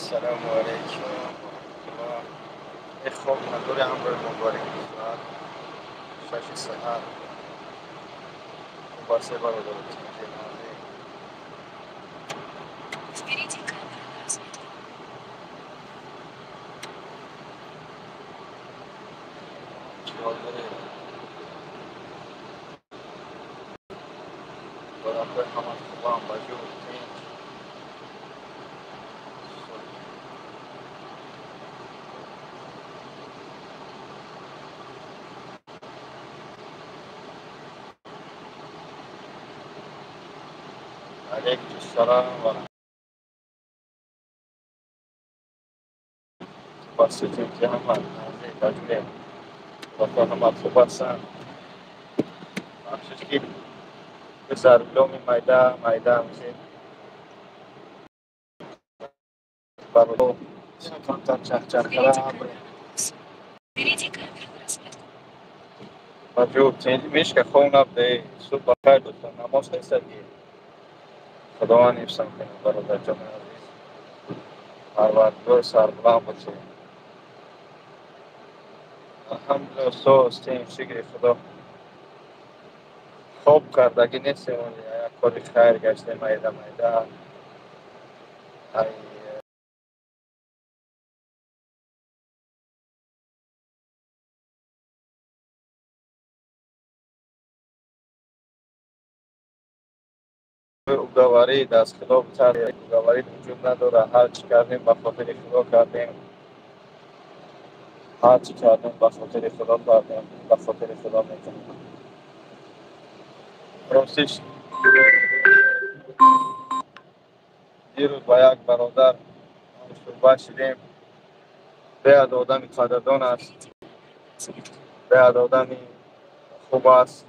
السلام علیکم و رحمت الله. خوب نداره عمر مبارک ساعت 6 ساعت با سه بار دارد جنازه Впереди камера на разведку. جنازه برابر همه خوبان بجور تین علیکم السلام و رحمت با ستون که همه نازه بجوره با تو همه خوب هستن بخشش که بسر بلومی مایده میشه برو تا چخ Впереди کرده камера عمر на нас. Впереди камера на разведку. بجور تین میشه که خون به صبح بخیر دوستان نماز خیلی خداوند حفظم کنه برادر جان عزیز پروردگار سربلند باشه الحمدلله سو هستیم شکر خدا خوب کردگی نیستیم یک کاری خیر گشته میده ای اوگواری دست خلاف تر اوگواری وجود نداره هر چی کردیم به خاطر خدا کردیم هر چی کردیم به خاطر خدا کردیم به خاطر خدا میکنیم راستش دیروز با یک برادر صحبت شدیم بیاد آدمی قدردان است بیاد آدمی خوب است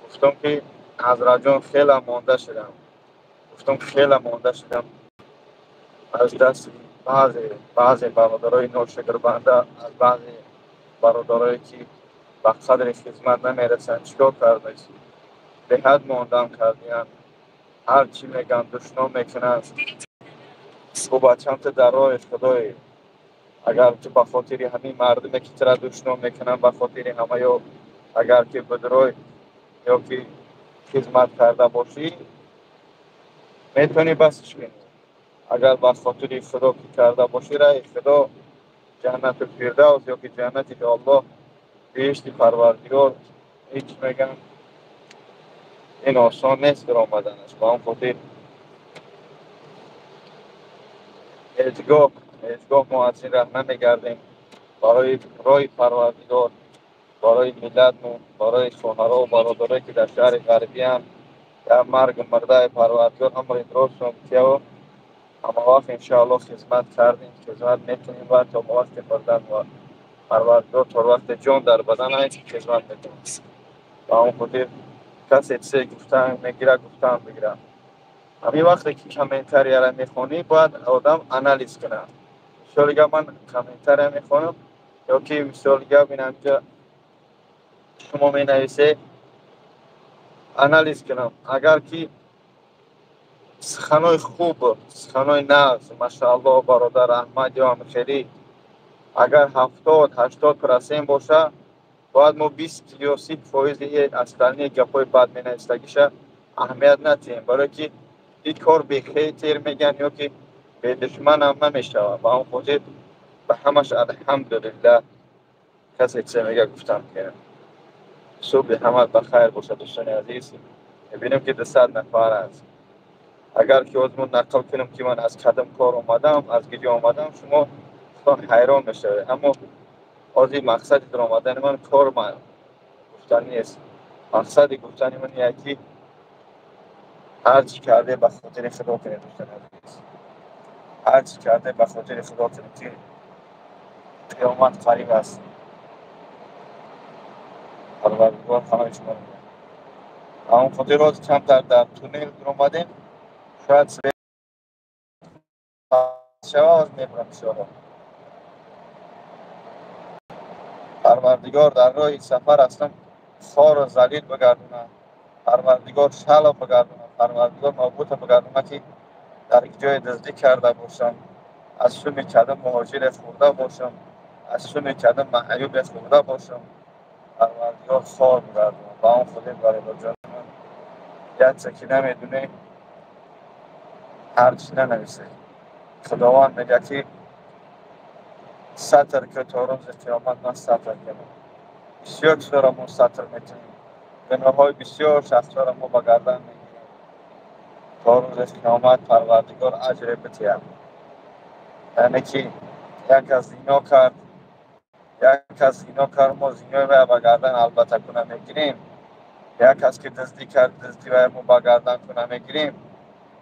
گفتم که حضرت جان خیلی مانده شدم از دست بعضی برادرای نوشکربنده از بعضی برادرایی که به قدر خدمت نمیرسن چیکار کردن به حد ماندم کردیم هر چی میگن دشنام میکنن و بچه‌مت در راه خدای اگر تو به خاطر همین مردمی که ترا دشنام میکنن به خاطر همه یا اگر که بدروی یا که خدمت کرده باشی میتونی بسش کنی اگر به خاطر خدا که کرده باشی رای خدا جنت فردوس یا که جنتی که الله بهشت پروردگار هیچ میگن این آسان نیست در آمدنش با هم خاطر هیچگاه ما از این ره نمیگردیم برای رای پروردگار برای ملتمون برای خواهرها و برادرایی که در شهر غربی هم در مرگ مرده پروردگار امر دراز شد و اما وقت انشاءالله خدمت کردیم خدمت میکنیم و تا وقت بدن و پروردگار تا وقت جان در بدن هست خدمت میکنیم و اون خاطر کسی چه گفتن میگیره گفتن بگیره همین وقتی که کامنتری را میخونی باید آدم انالیز کنه مثال من کامنتری را میخونم یا که مثال بینم که شما می نویسه انالیز کنم اگر که سخنای خوب سخنای نغز ماشاءالله برادر احمد یا خیلی اگر 70-80% باشه باید ما 20 یا 30% اصلانی گپای بد می نویسدگیشه اهمیت ندیم برای که این کار به خیتر میگن یا که به دشمن هم نمیشه و اون خاطر به همش الحمدلله کسی چه میگه گفتم که صبح همه بخیر باشه دوستان عزیز ببینیم که 200 نفر است اگر که آزمون نقل کنم که من از قدم کار آمدم از گجا آمدم شما حیران میشه اما از این مقصد در آمدن من کار من گفتن نیست مقصد گفتن من یکی هر چی کرده به خاطر خدا کنه دوستان عزیز هر چی کرده به خاطر خدا کنه که قیامت قریب است پروردگار همه شما رو می‌بینه. اون خاطر روز کم در تونل در آمدیم شاید سه شواز میبرم انشاءالله پروردگار در راه سفر هستم خار و ذلیل بگردونه پروردگار شل بگردونه پروردگار نابود بگردونه که در یک جای دزدی کرده باشم، از شو میکردم مهاجر خورده باشم، از شو میکردم معیوب خورده باشم، پروردگار خوار می‌گردم با اون خودت برای جان من یک چکی نمیدونه هر چی ننویسه. خداوند میگه که سطر که تا روز قیامت من سطر کنم. بسیار چیزا را ما سطر میکنیم، گناه‌های بسیار شخصا را ما به گردن میگیریم تا روز قیامت پروردگار اجر بتیم. یعنی که یک از زنا کرد، ما زینای وی به گردن البته کنه میگیریم، یک کس که دزدی کرد دزدی وی ما به گردن کنه میگیریم،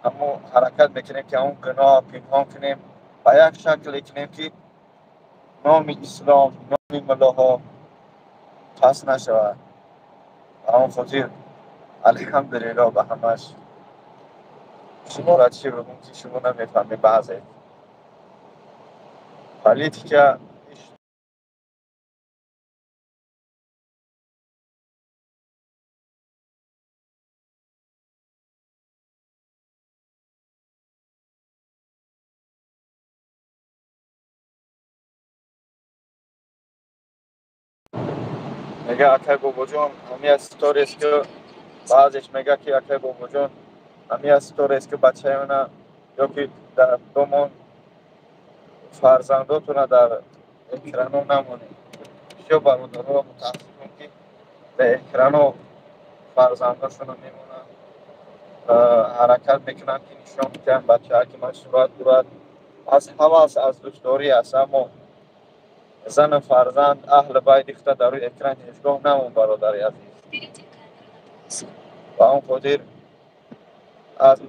اما حرکت میکنیم که اون گناه پنهان کنیم و یک شکلی کنیم که نام اسلام نام ملاها پس نشود. اما خاطر الحمدلله به همش شما را چی بگم که شما نمیفهمی بعضی پلیتی که میگه اکای بابا جان همی از ستاره است که بعضش میگه که اکای بابا جان همی از ستاره است که بچه من یا که در دومون فرزنداتون در اکرانو نمونه. شو برادرها متاسفم که در اکرانو فرزنداشون میمونن، حرکت میکنن که نشون میکنن بچه ها که مشروعات دارد از حواس از دوستداری است، اما زن فرزند اهل باید اخته در روی اکران هیچگاه نمون برادری عزیز. و اون خودیر از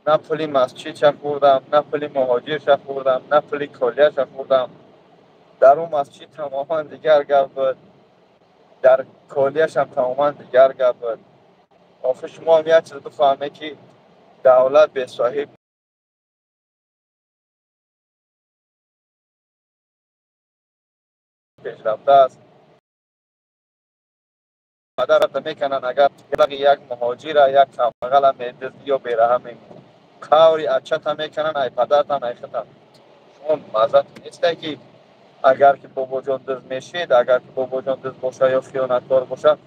نه پولی مسجد شا خوردم، نه پولی مهاجر شا خوردم، نه پولی کلیه شا خوردم. در اون مسجد تماما دیگر گپ بود، در کلیهش هم تماما دیگر گپ بود. آخه شما هم یک چیز بفهمه که دولت به صاحب پیشرفته است. مدارت میکنن اگر یک مهاجر یک کمغل هم میدزدی یا بیرحم میمونه کاری اچت هم میکنن ای پدرت هم ای خطر. شما مزد نیسته که اگر که بابا جان دزد میشید، اگر که بابا جان دزد باشه یا خیانتکار باشه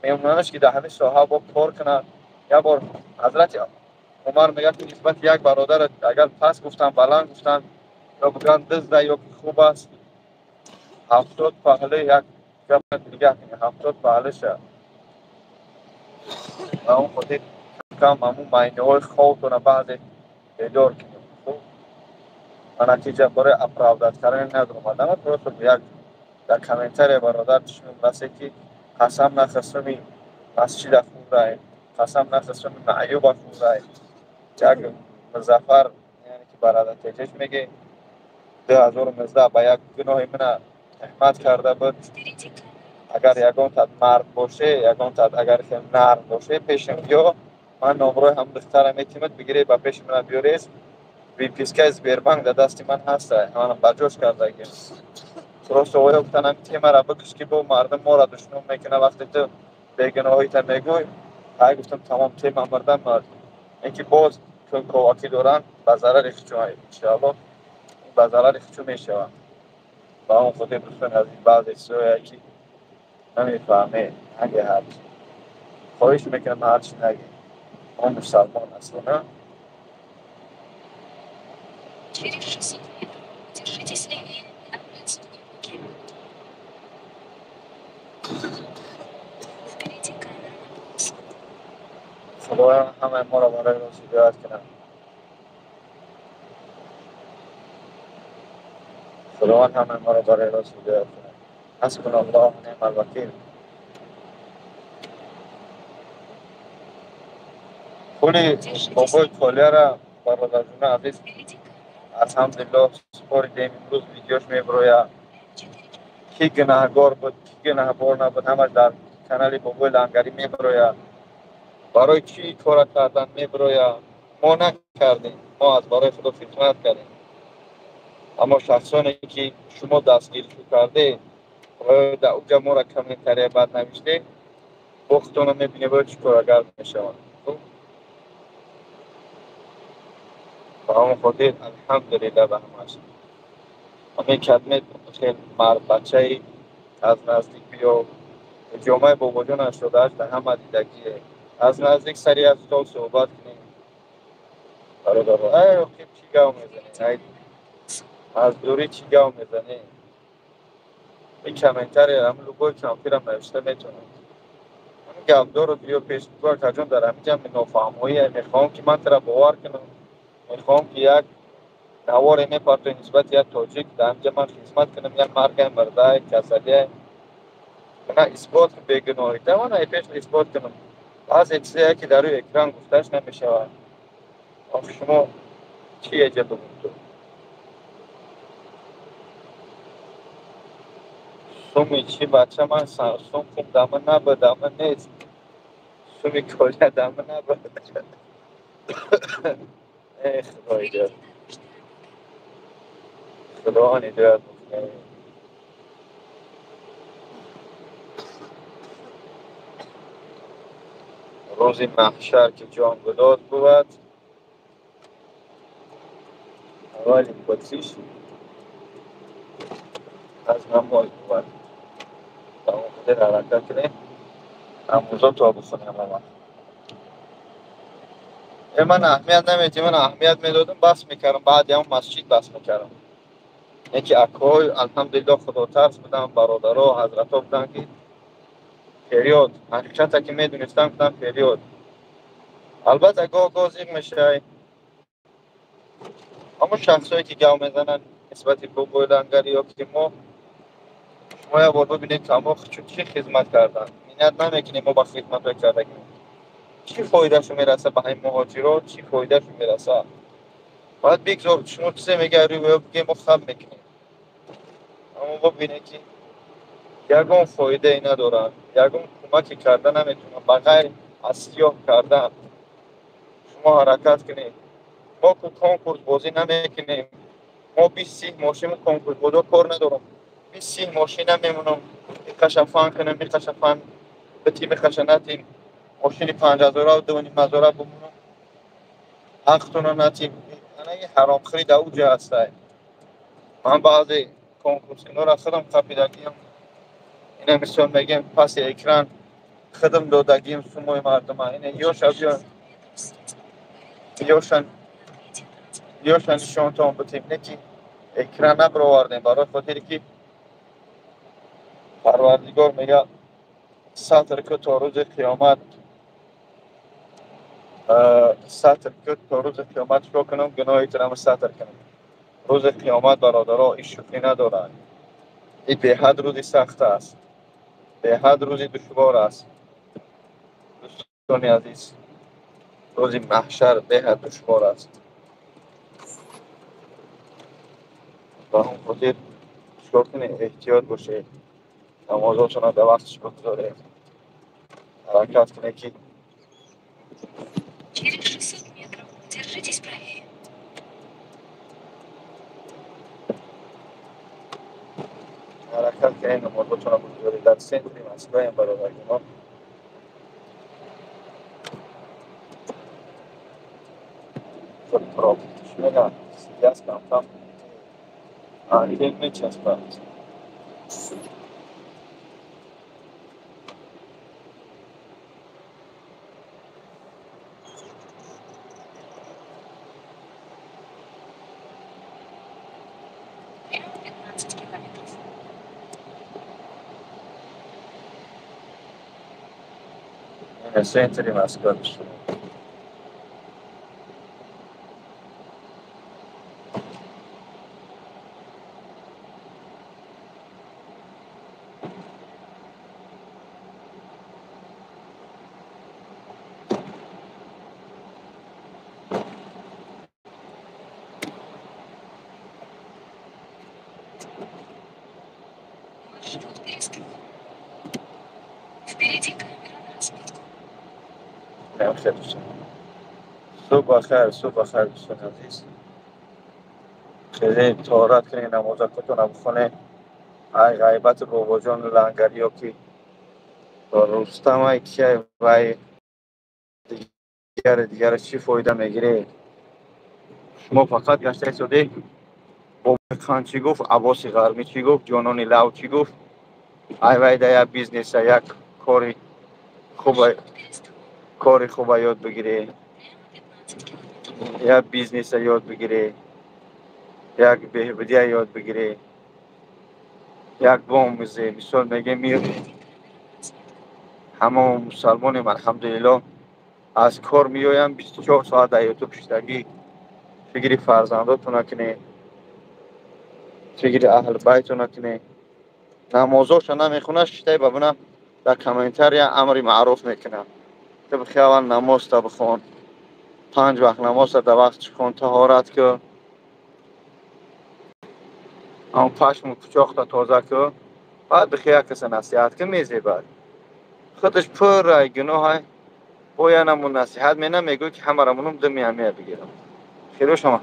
میموننش که در همین ساحه با کار کنن. یک بار حضرت عمر میگه که نسبت یک برادر اگر پس گفتن بلند گفتن یا بگن دزد یا خوب است 70 پهله یک گپ دیگه کنه 70 پهله شه و اون خودی کم همون معنی های خوب کنه بعد بیدار کنیم. خب و نتیجه برای اپرادت کردن ندارم آدم درست یک در کامنتر برادر چشمون بسه که قسم نخستمی مسجد خود رای، قسم نخستمی معیوب خود رای. یک مظفر یعنی که برادر تیجش میگه 2019 با یک گناه من احمد کرده بود. اگر یکان تد مرد باشه یکان تد اگر که نرم باشه پیشم بیا من نمره هم دخترم اعتماد بگیره با پیش من بیاریز وی پیسکه از بیربانگ در دستی من هست منم بجوش کرده که درست اویا گفتن هم تیم را بکش که با مردم ما را دشنون میکنه وقتی تو بیگناهی تا میگوی های گفتم تمام تیم مردم مرد اینکه باز چون کواکی دارن به ضرر خچو انشاءالله به ضرر خچو میشوند و اون خودی دوستان از این بعض اکسوی که نمیفهمه اگه هرچی خواهش میکنم هرچی نگه ما مسلمان هستیم نه. Через 600 метров держитесь левее на подступнике. Впереди камера на полосу. خداوند همه ما را برای راست هدایت کنه. خداوند همه ما را برای راست هدایت کنه. حسبنا الله و نعم الوکیل. پولی بابای کالیه را برادر جون عزیز الحمدلله سپاریدیم. امروز ویدیوش میبرویه کی گناهگار بود کی گناهگار نبود همش در کانال بابای لنگری میبرویه. برای چی کار کردن میبرویه. ما نکردیم، ما از برای خدا خدمت کردیم، اما شخصانی که شما دستگیرش کرده و در اونجا ما را کامنتری بعد نوشته وقتتون رو میبینی باید چی کارگر میشوند. تمام خاطر الحمدلله به همش. همین کدمت خیلی مرد بچه ای از نزدیک بیا جامعه بابا جان شده در همه دیدگیه از نزدیک سری از تو صحبت کنیم. آره بابا ای رقیب چی گاو میزنی ای از دوری چی گاو میزنی این کمنتر هم لوگوی کمپیر هم نوشته میتونه همین گفدار رو بیا پیش بگوار که جان در همینجا می نفهمویه میخوام که من ترا باور کنم میخوام که یک نوار میپرده نسبت یک تاجیک در همینجا من خدمت کنم یک مرگ مرده کسلیه من اثبات بگناهی من ای پیش اثبات کنم از چیزی که در روی اکران گفتش نمیشه آخه شما چی عجب بود تو سومی چی بچه من سوم خوب دامه نبه دامه نیست سومی کلیه دامه نبه ای خدای دار خدا آنی دارد روزی محشر که جان گداد بود اولی بطریش از نماز بود تمام خود حرکت کنیم اموزا تا بخونیم من اهمیت نمیدیم من اهمیت میدادم بس میکردم بعد هم مسجد بس میکردم یکی اکوی الحمدلله خدا ترس بودم برادرها حضرت ها بودن که پریود حقیقت که میدونستم بودم پریود البته گاه زیگ میشه اما شخصایی که گاو میزنن نسبت به بویلنگری یا که شما یه بار ببینید که اما چی خدمت کردن مینت نمیکنیم ما با خدمت رو کرده کنیم چی فایده شو میرسه به این مهاجرات چی فایده شو میرسه باید بگذار شما چیزی میگه روی بگه ما خم میکنیم اما ببینید که یگان فایده ای ندارن یگان کمکی کرده نمیتونن بغیر از سیاه کردن شما حرکت کنید ما که کنکورس بازی نمیکنیم ما 20 ماشین کنکورس بودا کار ندارم 20 ماشین نمیمونم کشفان کنم کشفان به تیم خشنتیم ماشین 5000 و 2500 بمونم حقتون نتیم انا این حرام خرید اوجه هسته من بعضی کنکورس اینا را خودم خپیدگیم اینا مثلا میگم پس اکران خدم دادگیم سموی مردم اینه یوشن نشان تون بتیم نکی اکران نبرواردیم برای خاطر که پروردگار میگه ساتر که تا روز قیامت ساتر که تا روز قیامت شو کنم گناهی ترم ساتر کنم روز قیامت برادرها این شوخی ندارد این به حد روزی سخت است به حد روزی دشوار است دوستان عزیز روزی محشر به حد دشوار است و هم خاطر چکار کنید احتیاط باشید نمازاتون رو در وقتش بگذارید حرکت کنید که Через 600 метров держитесь правее. حرکت کنید نمازاتون رو بگذارید در سنتری مسئله این برادر ما خود ترافیکش میگن سیدی از کم آنیدین میچسبند Вперед 15 километров. این سنتری مسئله شما Маршрут перескрыт. Впереди камера на разведку. خیلی دوستان صبح بخیر دوستان عزیز خیلی طهارت کنید نمازاتون رو بخونید ای غیبت بابا جان لنگری ها که با رستم های که وی دیگر چی فایده میگیره شما فقط گشته شده با خان چی گفت، عباس غربی چی گفت، جانان لو چی گفت، ای وای یک بیزنس یک کاری خوبه، کاری خوبه یاد بگیری، یک بیزنس یاد بگیری، یک بهبودی یاد بگیری، یک باموزه. مثال میگه میری همه مسلمانیم الحمدلله از کار میایم 24 ساعت در یوتیوب شدگی فکری فرزنداتون نکنی، فکری اهل بیتون نکنی، نمازاشو نمیخونه شده ببینم در کامنتر یا امر معروف میکنه که بخیال نماز تا بخون، 5 وقت نماز تا در وقت کن، طهارت که اون پشم پچاق تا تازه که بعد بخیال کسی نصیحت که میزی بعد خودش پر رای گناه های باید نمون نصیحت می نمیگوی که همه رمونم دمی همیه بگیرم. خیلی شما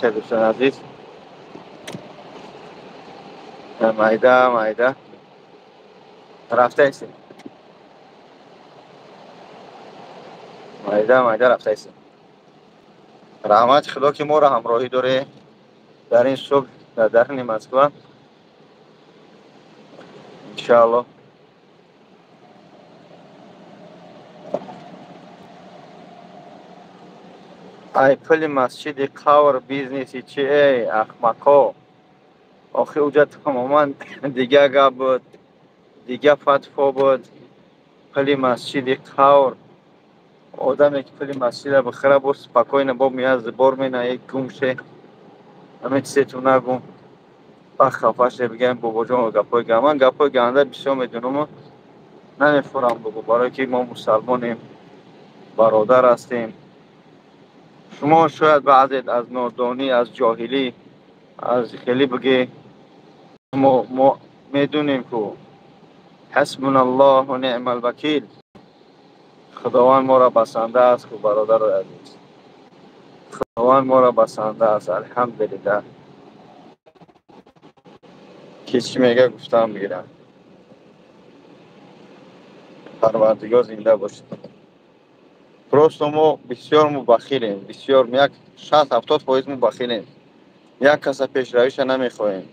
دوستان عزیز مایده رفته ایسی مایده رفته ایسی. رحمت خدا که ما را همراهی داره در این صبح در دهن مسکو انشاءالله. ای پل مسجد قور بیزنسی چی ای اخمقا آخه اوجا تماما دیگه گپ بود، دیگه فتفا بود. پل مسجد قور آدمی که پل مسجد بخره برس پاکوی نبا میاد زبار مینه یک گمشه همه چیزی تو نگم خفش بگم بابا جان گپای گمان گپای گنده بسیار میدونم نمیفورم بگو برای که ما مسلمانیم برادر هستیم. شما شاید بعضیت از نادانی از جاهلی از خیلی بگی ما میدونیم که حسبنا الله و نعم الوکیل، خداوند ما را بسنده است که برادر عزیز، خداوند ما را بسنده است الحمدلله. کسی میگه گفتم میگیرم. پروردگار زنده باشد. پروست ما بسیار بخیلیم، بسیار یک 60-70% ما بخیلیم، یک کس پیش رویش نمیخواهیم.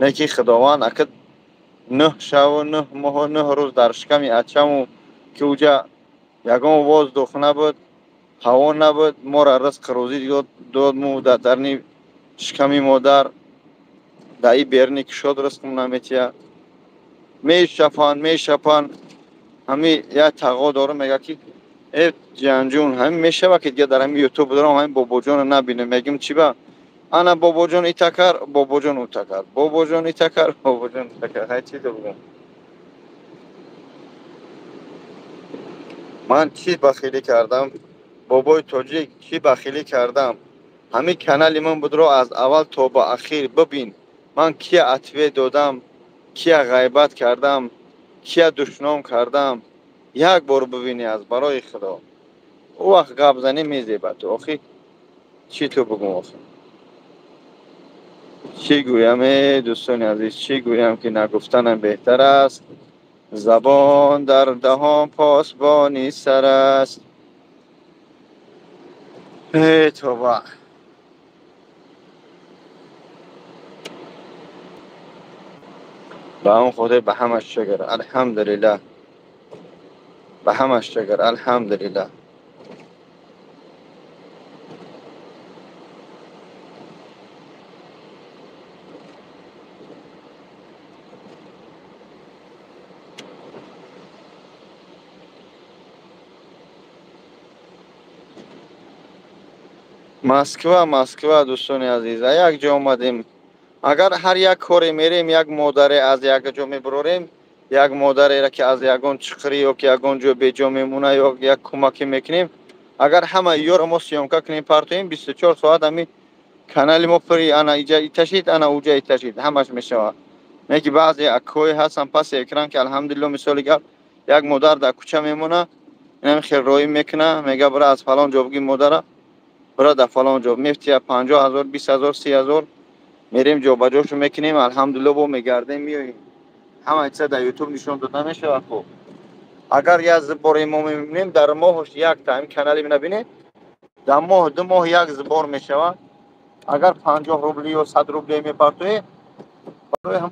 نکی خداوند اکد 9 شب و 9 ماه و 9 روز در شکم اچم که اوجا یگان واز دخ نبود، هوا نبود، ما را رزق روزی داد مو در درنی شکمی مادر در ای بیرنی که شد رزقم نمیتیه می شپان همی یک تقا داره میگه که ای جانجون همین میشه و که دیگه در همین یوتیوب دارم همین بابا جان نبینه میگم چی با انا بابا جان ایتا کر بابا جان اوتا کر بابا جان ایتا کر بابا جان اوتا کر های چی بگم من چی بخیلی کردم بابای تاجیک چی بخیلی کردم همین کانال من بود رو از اول تا با اخیر ببین من کیا عطوه دادم کیا غیبت کردم کیا دشنام کردم یک بار ببینی از برای خدا او وقت گپ زنی میزیبه تو آخی چی تو بگم آخی چی گویم دوستان عزیز چی گویم که نگفتنم بهتر است زبان در دهان پاسبانی سر است. ای توبه به اون خدا به همش شکر الحمدلله به همش شکر الحمدلله. مسکو دوستان عزیز یک جا آمدیم اگر هر یک کاری میریم یک مادر از یک جا میبروریم یک مادری را که از یگان چخری یا که یگان جا به جا میمونه یا یک کمکی میکنیم اگر همه یور ما سیامکا کنیم پرتویم 24 ساعت همی کانال ما پری انا ایجا ایتشید انا اوجا ایتشید همش میشود میگی بعضی اکوی هستن پس اکران که الحمدلله مثال گپ یک مادر در کوچه میمونه اینم خیر روی میکنه میگه برای از فلان جا بگی مادر برای در فلان جا میفتی 50,000 20,000 30,000 میریم جا به جاشو میکنیم الحمدلله با میگردیم میاییم همه چیز در یوتیوب نشون داده میشه. خب اگر یک زبار ما میبینیم در ماهش یک تا این کانال ببینید در ماه دو ماه یک زبار میشوه. اگر 50 روبلی یا 100 روبلی میپرتوی برای هم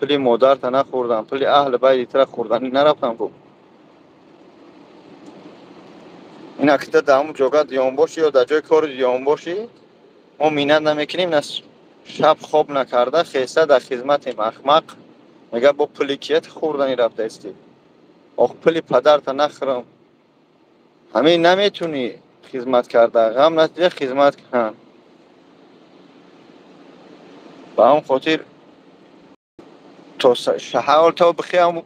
پلی مادر تا نخوردم پلی اهل بیت تر خوردنی نرفتم. خب این اکتا در همون جاگه دیان باشی یا در جای کار دیان باشی ما مینت نمیکنیم نه شب خواب نکرده خیسته در خدمت مخمق میگه با پلی کیت خوردنی رفته استی آخ پلی پدر تا نخورم همین نمیتونی خدمت کرده غم نتیجه خدمت کن با هم خاطر تو شحال تا بخی هم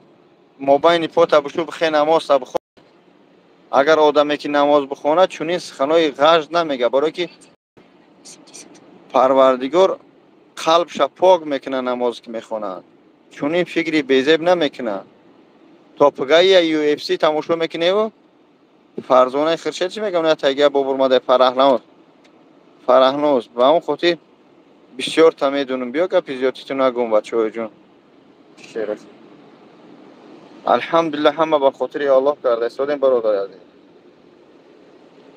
مابین پاتا بشو بخی نماز تا بخون اگر آدمی که نماز بخونه چونین سخنای غژ نمیگه برای که پروردگار قلبش پاک میکنه نماز که میخونه چونین فکری بیزیب نمیکنه تا پگاه یو اف سی تماشا میکنه و فرزانه خرشد چی میگم نه تاگه بابر ماده فرهنوز و اون خاطر بسیار تا میدونم بیا که پیزیاتیتون نگم بچه های جون شیرش الحمدلله همه به خاطر الله کرده استادیم برادر عزیز.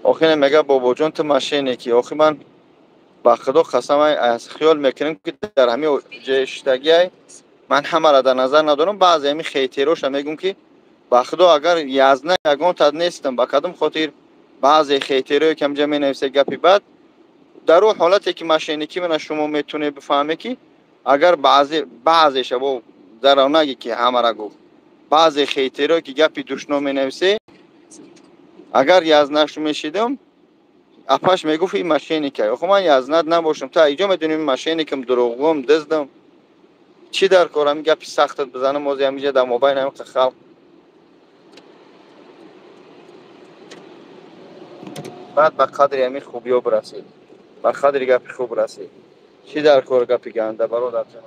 آخه میگه بابا جون تو ماشینی کی آخه من با خدا قسم از خیال میکنم که در همین جشتگی من همه را در نظر ندارم بعضی همین خیتیروش میگم که با خدا اگر یازنه یگان تا نیستم با کدام خاطر بعضی خیتیروی کم جمع نویسه گپی بعد در اون حالتی که ماشینیکی من شما میتونه بفهمه که اگر بعضی شبو در نگی که همه را گفت بعضی خیتیروی که گپی دوشنو می نویسه اگر یازنهش میشیدم اپاش میگفت این ماشینی که خب من یازنه نباشم تا اینجا میدونیم ماشینی که دروغم دزدم چی در کارم گپی سختت بزنم موزی همیشه در موبایل هم خلق بعد به قدر همین خوبی ها برسید به قدر گپی خوب رسید چی در کار گپی گنده برادر جان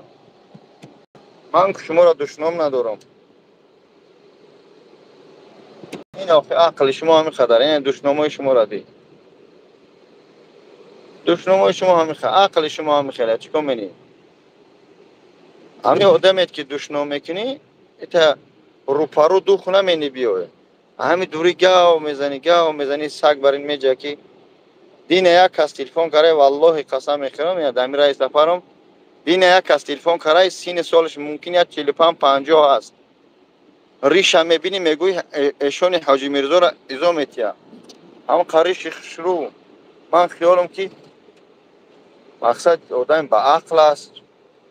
من شما را دشنام ندارم این آخه عقل شما همین قدر این دشنامای شما را دی دشنامای شما همین قدر عقل شما همین قدر چیکار منی همین آدمیت که دشنام میکنی ایتا رو پرو دو خونه منی بیای همین دوری گاو میزنی سگ برین میجا که دین یک کس تلفن کرده والله قسم میخورم یا دمی رئیس سفرم دین یک کس تلفن کرده سین سالش ممکنه 45 50 است ریش هم میبینی میگوی ایشون حاجی میرزا را ازا میتیا اما قریش شروع من خیالم که مقصد آدم با عقل است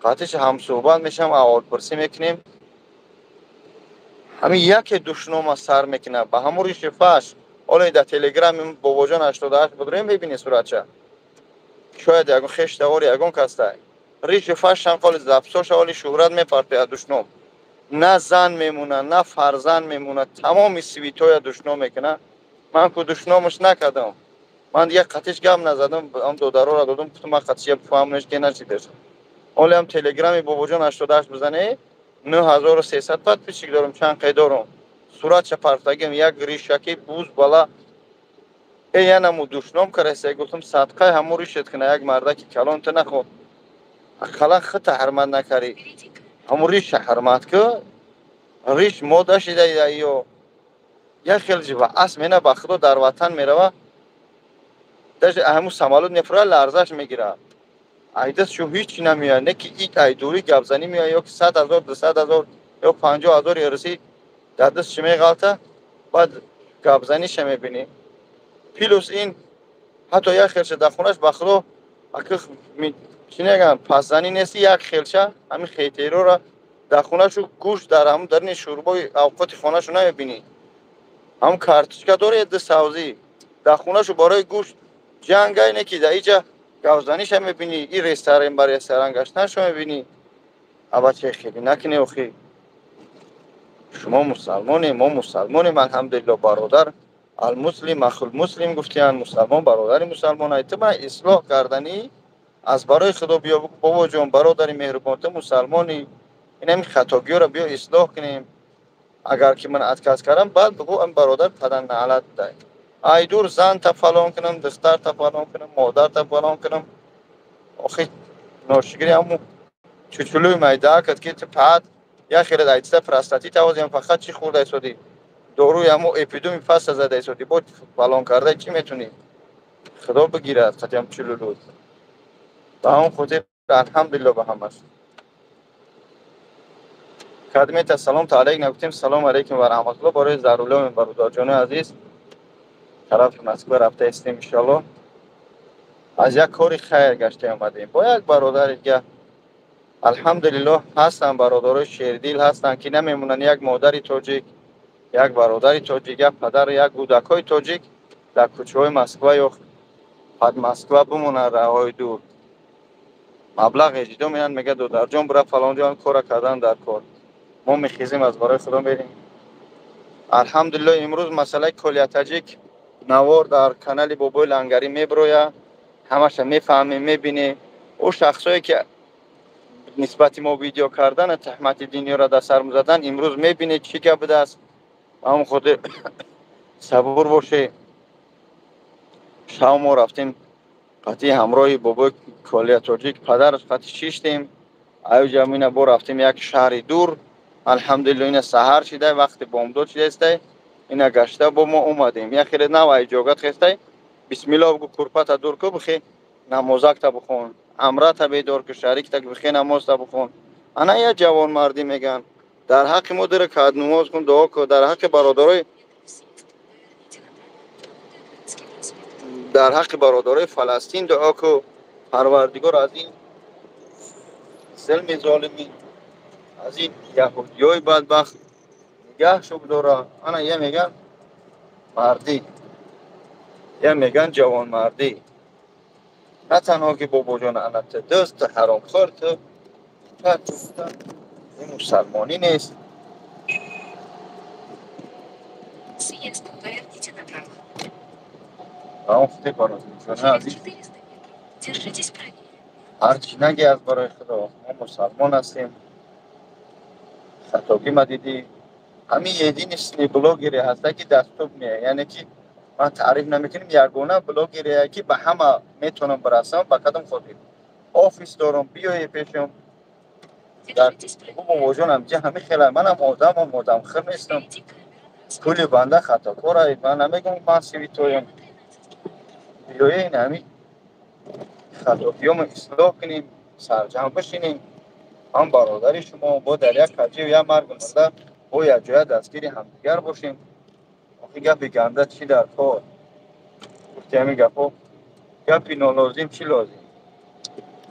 قطعش هم صحبت میشم اول پرسی میکنیم همین یک دشنام سر میکنه به همون ریش فش حالا در تلگرام بابا جان 88 بدریم ببینی صورتشه شاید یکون خش دواری یکون کسته ریش فش هم خالی زفصاش حالی شهرت میپرده از دشنام نه زن میمونه نه فرزن میمونه تمام سویتای دشنام میکنه من که دشنامش نکردم من دیگه قطعش گم نزدم هم دودارو را دادم گفتم من قطعی بفهمنش که نچیدش حالی هم تلگرامی بابا جان 88 بزنه 9300 پت پیچک دارم چند قید دارم صورت پرتگیم یک ریشکی بوز بالا ای نمو دشنام کرسته گفتم صدقه همون ریشت کنه یک مرده که کلان تو نخو کلان خط حرمت نکری همون ریش حرمت که ریش موده شده یا یک خیلی جوا اسم اینه بخدا در وطن میروه داشت همون سمالود نفره لرزش میگیره ایدست شو هیچ نمیاد نه که ایت ایدوری گبزنی میاد یا که 100,000 200,000 یا 50,000 یارسی در دست شمی غلطه بعد گبزنی شمی بینی پیلوس این حتی یک خیرش در خونش بخدا اگه چی نگم پسانی نیستی یک خیلچه همین خیتیرو را در خونه شو گوش در هم در شوربای اوقات خانه شو نمیبینی هم کارتوشکا داره ده سوزی در خونه شو برای گوشت جنگ اینه که در اینجا گوزنیش هم میبینی این رستوران برای رستوران گشتن شو میبینی اما چه خیلی نکنه اخی شما مسلمانی ما مسلمانیم الحمدلله برادر المسلم اخو المسلم گفتیان مسلمان برادر مسلمان ایت من اصلاح کردنی از برای خدا بیا بگو بابا جان برادر مهربان تو مسلمانی اینم خطاگی را بیا اصلاح کنیم اگر که من اتکاس کردم بعد بگو ام برادر پدن نعلت ده ای دور زن تا فلان کنم دختر تا فلان کنم مادر تا فلان کنم آخه ناشگری همون چوچولوی میده کرد که پد یا خیلی دایسته پرستاتی توازیم فقط چی خورده شدی داروی همو اپیدمی فاس زده شدی بود فلان کرده چی میتونی خدا بگیره از خطیم چلولو و هم خودی الحمدلله به همش خدمت سلام تعالی نگفتیم سلام علیکم و رحمت الله برای ضروری و برادر جان عزیز طرف مسکو رفته استیم ان شاء الله از یک کاری خیر گشته اومدیم با یک برادر دیگه الحمدلله هستن برادرای شیردیل هستن که نمیمونن یک مادری تاجیک یک برادری تاجیک یک پدر یک کودکای تاجیک در کوچه‌های مسکو یا حد مسکو بمونن راههای دور مبلغ اجدا میان میگه دو درجان برای فلان جان کار کردن در کار ما میخیزیم از برای خدا میریم الحمدلله امروز مسئله کلیه تاجیک نوار در کانال بابای لنگری میبرویه همش میفهمه میبینه او شخصایی که نسبت ما ویدیو کردن تهمت دینی را در سر زدن امروز میبینه چی گپ است هم خود صبور باشه شام ما رفتیم قطعی همراه بابای کلیه تاجیک پدرش قطعی شیشتیم ایو جمعینه با رفتیم یک شهر دور الحمدلله این سهر شده وقت بامداد شده است اینا گشته با ما اومدیم یک خیلی نو اجاگت خسته بسم الله بگو کرپت دور کو بخی نمازک تا بخون امره تا بیدار که شریک تا بخی نماز تا بخون انا یه جوان مردی میگن در حق مدر کاد نماز کن دعا کو در حق برادرای در حق برادرای فلسطین دعا کو پروردگار از این ظلم ظالمین از این یهودیای بدبخت نگه شو بداره انا یه میگن مردی یه میگن جوان مردی نه تنها که بابا جان انت دست حرام خورد این مسلمانی نیست Съезд, поверните направо. اما خودی کنم Через 400 метров. Держитесь правее. هرچی نگی از برای خدا ما مسلمان هستیم خطابی ما دیدی همین یه دین اسمی بلوگیری هسته که دستوب میه یعنی که من تعریف نمیکنیم یگونه بلوگیریه که به همه میتونم برسم به قدم خودی آفیس دارم بیایی پیشم در Держитесь правее. بابا جانم جه همه خیلی منم آدم خیر نیستم Впереди камера на کلی بنده خطا کاره من نمیگم من سوی تویم بیایی این همین خطابیام اصلاح کنیم سرجم بشینیم هم برادری شما با در یک کجی و یک مرگ مرده با یک جای دستگیری همدیگر باشیم آخه گپی گنده چی در کار گفتی همین گپا گپی نالازم چی لازم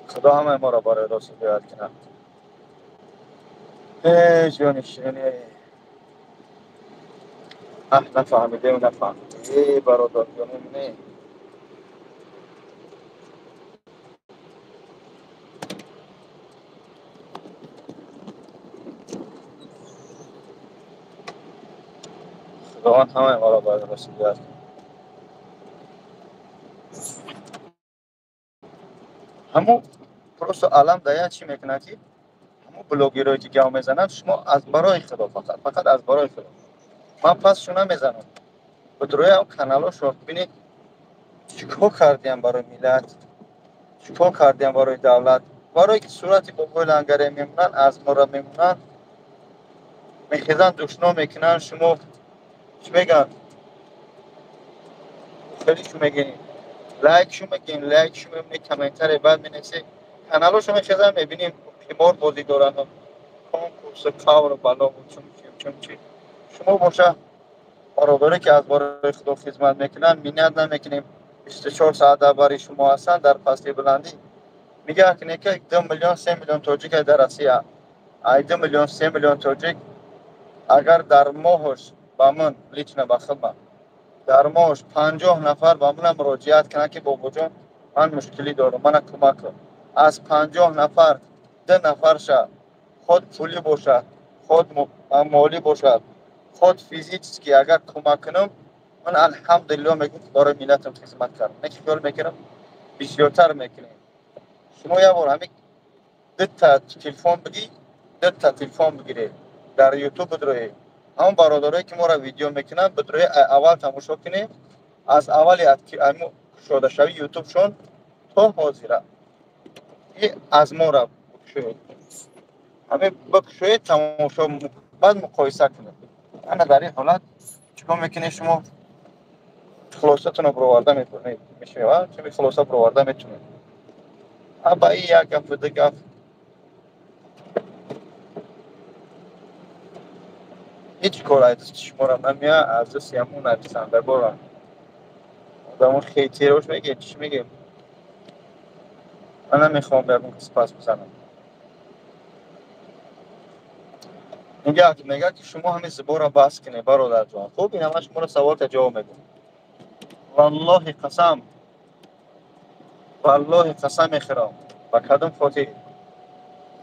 خدا همه ما را برای راست بیاد کنه جان شیرینی نفهمیده و نفهمیده برادر جانم نه خداوند همه ما را برای راست بیاد همون پروسو علم دایا چی میکنه که همون بلوگیرایی که گام میزنن شما از برای خدا فقط از برای خدا من پس شما میزنم به دروی هم کانال شما ببینید چیکار کردیم برای ملت چیکار کردیم برای دولت برای که صورتی بابای لنگره میمونن از ما را میمونن میخیزن دشنا میکنن شما چی میگن خیلی شما میگین لایک شما میگین لایک شما میگین کامنتر بعد مینویسید کانال شما میخیزن میبینیم پیمار بازی دارن کنکورس کاور بالا و چون چی شما باشه برادری که از برای خدا خدمت میکنن مینت نمیکنیم 24 ساعت درباره شما هستن در فصل بلندی. میگه که 2 میلیون 3 میلیون توجیک در روسیه، 2 میلیون 3 میلیون توجیک اگر در ماهش با من لیچنه بخدمه در ماهش 50 نفر با من مراجعت کنه که بابا جان من مشکلی دارم من کمک کن، از 50 نفر 2 نفرش خود پولی باشد، خود مالی باشد، خود فیزیکی اگر کمک کنم من الحمدلله میگم برای ملتم خدمت کردم. نکیل میکنم بسیارتر میکنم. شما یه بار همین 2 تا تلفن بگی 2 تا تلفن بگیری در یوتیوب بدروی همون برادرایی که ما را ویدیو میکنن بدروی اول تماشا کنی، از اولی شده شوی یوتیوب شون تا حاضره این از ما را بکشوید، همه بکشوید تماشا بعد مقایسه کنید. انا در این حالت چیکار میکنید شما خلاصتون رو برآورده میکنید میشه چه خلاصه برآورده میتونید. با این یک گپ دو گپ هیچ کار از شما را نمیاد از دست همون نرسنده برن آدمون خیلی روش میگه چی میگه من نمیخوام بگم کسی پس بزنم. میگه که شما همین زبان را بحث کنید برادر جان. خب این همه شما را سوال تا جواب میگم. والله قسم میخورم و کدوم فاتی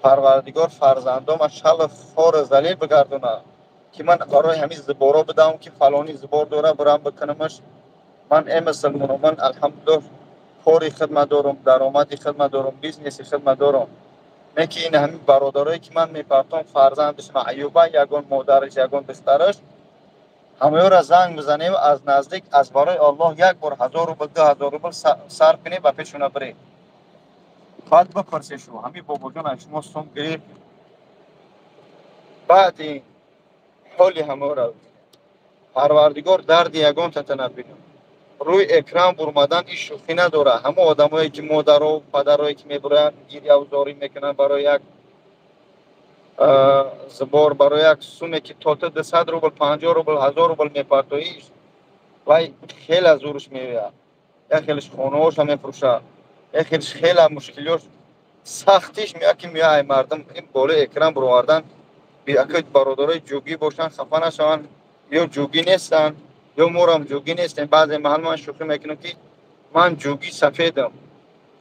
پروردگار فرزندام شل خور ذلیل بگردونه که من برای همین زبارا بدم که فلانی زبار داره برام بکنمش. من مسلمانم، من الحمدلله کاری خدمت دارم، درآمدی خدمت دارم، بیزنسی خدمت دارم. نه که این همین برادرایی که من میپرتم فرزندش معیوبه یگان مادرش یگان دخترش همه را زنگ بزنیم از نزدیک از برای الله یک بار 1000 روبل 2000 روبل صرف کنی و پیشونه بری. بعد بپرسی شما همین بابا جان شما سوم گرفت بعد این حالی همه را پروردگار درد یگان تتنبینم روی اکرام برمدن این شوخی نداره. همه آدمایی که مادر و پدرایی که میبرن گیری و زاری میکنن برای یک زبار برای یک سومی که تا 200 روبل 50 روبل 1000 روبل میپرتویش وای خیلی از زورش میاد. یا خیلیش خونه‌هاش هم میفروشه یا خیلیش خیلی مشکلیاش سختیش میاد که میای مردم این بالا اکرام برآوردن بی اکید برادرای جوگی باشن خفه نشون یا جوگی نیستن یا مورم جوگی نیستن. بعضی محل من شوخی میکنم که من جوگی سفیدم.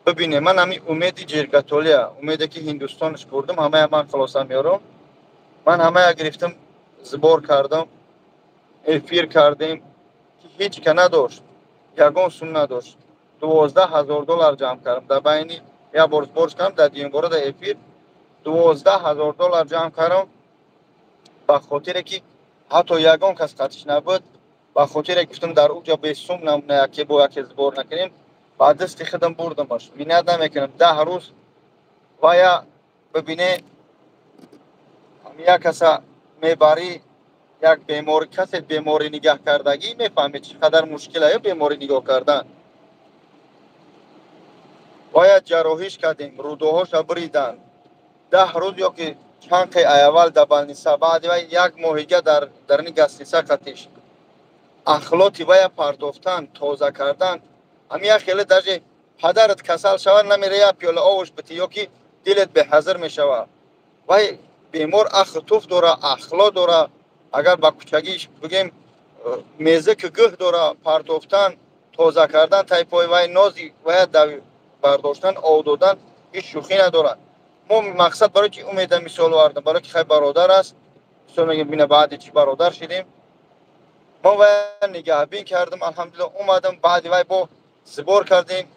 ببینه من همین امیدی جرگتولیا امیدی که هندوستانش بردم همه من خلاصه میارم. من همه گرفتم زبار کردم افیر کردیم که هیچ که نداشت یگان سون نداشت. 12000 دلار جمع کردم در بینی یا برج کردم در دیم بورد افیر 12000 دلار جمع کردم به خاطر که حتی یگان کس قطعش نبود. به خاطر گفتم در اونجا به سوم نمونه یکی با یکی زبار نکنیم بعد دستی خودم بردمش مینت نمیکنم 10 روز و یا ببینه یک کسا میبری یک بیماری کسی بیماری نگاه کردگی میفهمه چقدر مشکله بیماری نگاه کردن. باید جراحیش کردیم رودوهاش بریدن 10 روز یا که چند قی اول دبل نیسه بعد و یک ماهیگه در نگست نیسه کتیش اخلاطی باید پرداختن تازه کردن. همین خیلی درجه پدرت کسل شود نمیره یا پیاله آوش بتی یا که دلت به حضر میشود وای بیمار توف داره اخلاق داره. اگر با کوچگیش بگیم میزه که گه داره پرداختن تازه کردن تایپای وای نازی باید برداشتن آو دادن هیچ شوخی نداره. ما مقصد برای که امید مثال آوردم برای که خیلی برادر است مثال میگیم بینه بعدی چی برادر شدیم ما وای نگهبین کردم الحمدلله اومدم بعدی وای با زبار کردیم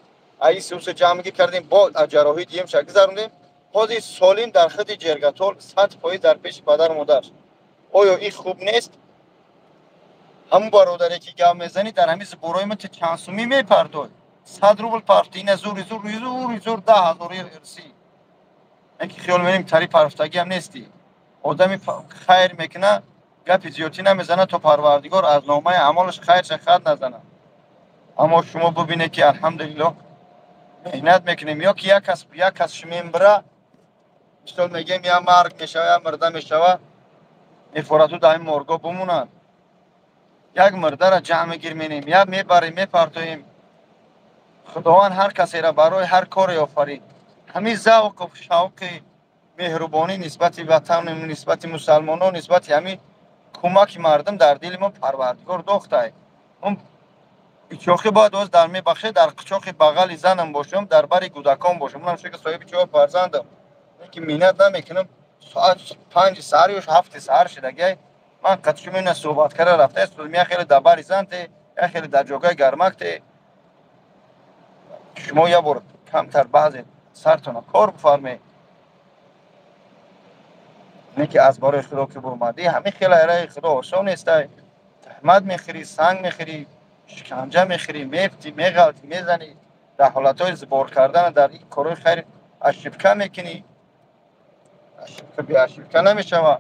ای سوس جمعی کردیم با جراحی دیم شکل زدیم حاضی سالم در خد جرگتول 100 پای در پیش پدر مادر. آیا این خوب نیست؟ همون برادری که گام میزنی در همین زبورای من چند سومی میپردای 100 روبل پارتین زور 10000 ارسی. اینکه خیال می‌کنیم تعریف هفتگی هم نیستی. آدمی خیر میکنه گپ زیادی نمیزنه تا پروردگار از نامه اعمالش خیر چه خط نزنه. اما شما ببینید که الحمدلله مهنت میکنیم یا که یک کس شمیم بره مثال میگیم یا مرگ میشه یا مرده میشه افراتو در این مرگا بمونن یک مرده را جمع گیر مینیم یا میبریم میپرتویم خداوند هر کسی را برای هر کاری آفرید. همین ذوق و شوق مهربانی نسبت وطن، نسبت مسلمانان، نسبت همین کمک مردم در دل ما پروردگار دوخته. اون چوخی باید از در می بخشه در قچاق بغل زنم باشم، در بر کودکان باشم. من شکل صاحب 4 فرزندم که مینت نمیکنم. ساعت 5 سحر یا 7 سحر شدگی من قطعی من صحبت کرده رفته است. می خیلی در بر زنته یا خیلی در جوگای گرمکته. شما یا بار کمتر بعضی سرتون کار بفرمایید. نه که از بار خدا که برمادی همین خیلی ارائه خدا آسان نیست. تهمت میخری، سنگ میخری، شکنجه میخری، میفتی، میغلطی، میزنی، در حالتهای زبار کردن در این کارهای خیر اشیبکه میکنی. اشیبکه بی اشیبکه نمیشوه.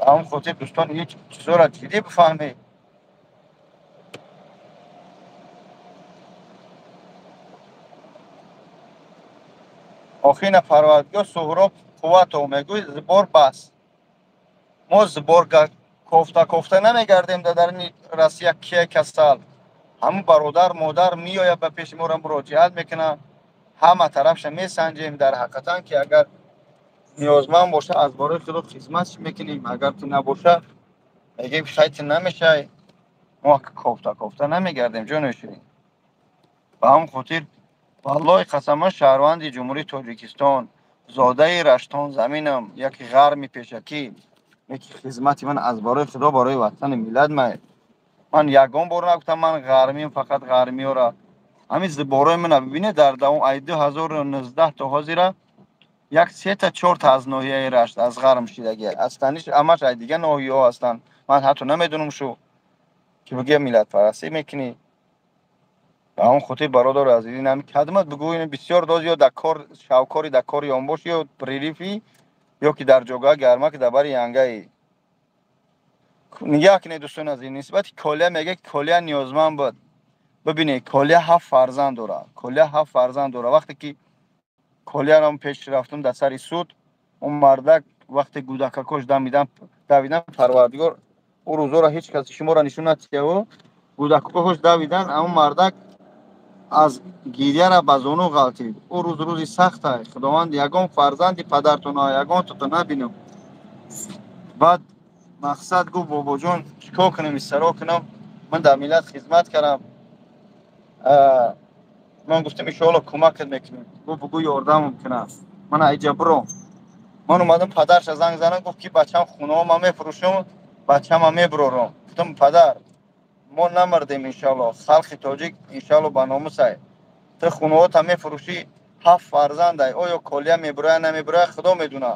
همون خاطر دوستان یک چیزا را جدی بفهمید. آخین پروردگار سهراب قوت و میگوی زبار بس. ما زبار کوفته نمیگردیم در این روسیه که کسال. همون برادر مادر میآید به پیش ما را مراجعت میکنه. همه طرفش میسنجیم در حقیقتا که اگر نیازمند باشه از برای خدا خدمتش میکنیم، اگر که نباشه میگیم خیلی نمیشه. ما کوفته نمیگردیم جان شیرین. به هم خاطر والله قسما شهروند جمهوری تاجیکستان زاده رشتان زمینم یکی غرمی پیشکی یکی خدمتی من از برای خدا برای وطن ملت من یگان بار نگفتم من غرمیم، فقط غرمی ها را همین زبارای من ببینه در دوام ای 2019 تا حاضره یک 3 تا 4 تا از ناحیه رشت از غرم شدگی اصلانیش همش ای دیگه ناحیه ها هستن. من حتی نمیدونم شو که بگه ملت پرستی میکنی. به همون خاطر برادر عزیزی نمی خدمت بگوین بسیار داز یا در کار شاوکاری در کار یان باش یا پریریفی یا که در جوگاه گرمه که در بر ینگه نگاه کنید دوستان از این نسبت کاله میگه کاله نیازمند بود. ببینید کاله 7 فرزند داره. کاله 7 فرزند داره. وقتی که کاله را پیش رفتم در سر سود اون مردک وقتی گودککش دویدن پروردگار او روزا را هیچ کس شما را نشون نداد و گودککش دویدن اون مردک از گیریه را به زانو غلطید. او روزی سخت است. خداوند یگان فرزند پدرتون یگان تو نبینم. بعد مقصد گفت بابا جان چیکار کنم استرا کنم. من در ملت خدمت کردم. من گفتم ان شاء الله کمکت میکنم. گفت بگو یاردم کنم. من ایجا برو. من اومدم پدرش زنگ زدم گفت که بچه‌م خونه ما میفروشم بچه‌م میبرم. گفتم پدر ما نمردیم ان شاء الله خلق تاجیک ان شاء الله با ناموس تو خونه‌ها تا میفروشی 7 فرزند ای آیا کالیه میبره نمیبره خدا میدونه.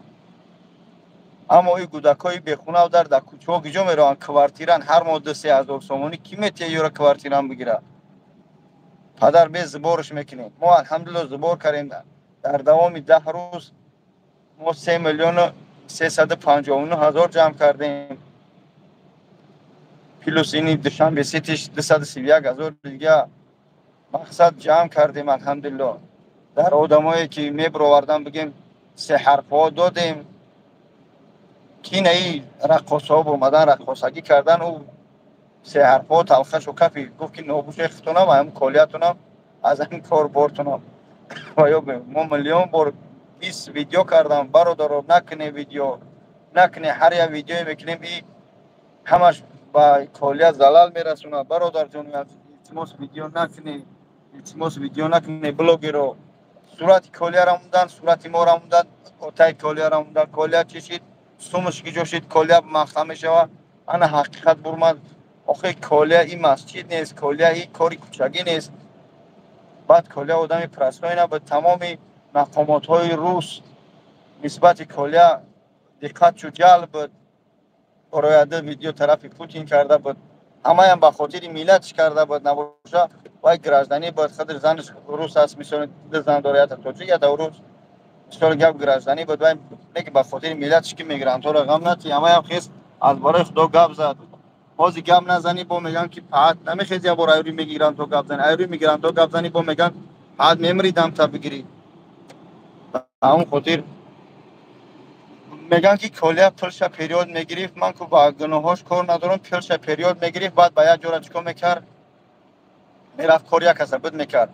اما این کودکای بی خونه و در کوچه ها گیجا میرن کوارتیرن هر ماه 3000 سومونی کی میتیه یورا کوارتیرن بگیره. پدر به زبارش میکنیم. ما الحمدلله زبار کردیم در دوام 10 روز ما 3 میلیون و 359 هزار جمع کردیم. پلوس اینی دوشنبه سیتش 231 هزار دیگه مقصد جمع کردیم الحمدلله. در آدمایی که میبروردن بگیم 3 حرفا دادیم کی نه رقاصا اومدن رقاصگی کردن او 3 حرفا تلخش و کفی گفت که نوبوش اختونم هم کالیتونم از این کار بارتونم و یا ما میلیون بار 20 ویدیو کردم برادر نکنه ویدیو نکنه هر یک ویدیو میکنیم این همش با کالیت زلال میرسونه. برادر جون التماس ویدیو نکنه بلوگی رو صورت کالیه را موندن صورت ما را موندن اوتای کالیه را موندن کالیه چشید سومش که جوشید کالیه محکمه شوه. انا حقیقت برمد آخه کالیه این مسجد نیست کالیه این کاری کوچگی نیست. بعد کالیه آدم پرستوینه به تمام مقامات های روس نسبت کالیه دقت شو جلب بود. برای ویدیو طرف پوتین کرده بود همه هم به خاطر میلتش کرده بود نباشه وای گرازدانی بود خاطر زنش روس است میشه زن داریت توجیه در روس مثلا گپ گرازدانی بود وای نه که به خاطر میلتش که میگرانت ها رقم نتی همه هم خیس از برای خدا گپ زد. بازی گپ نزنی با میگن که پات نمیخیز یا برای ایروی میگیرن تو گپ زنی ایروی میگیرن تو گپ زنی با میگن پات میمریدم تا بگیری. همون خاطر میگن که کالیه پلش پریود میگرفت من که با گناهاش کار ندارم پلش پریود میگرفت بعد باید جورا چیکار میکرد میرفت کار یک کسبت میکرد.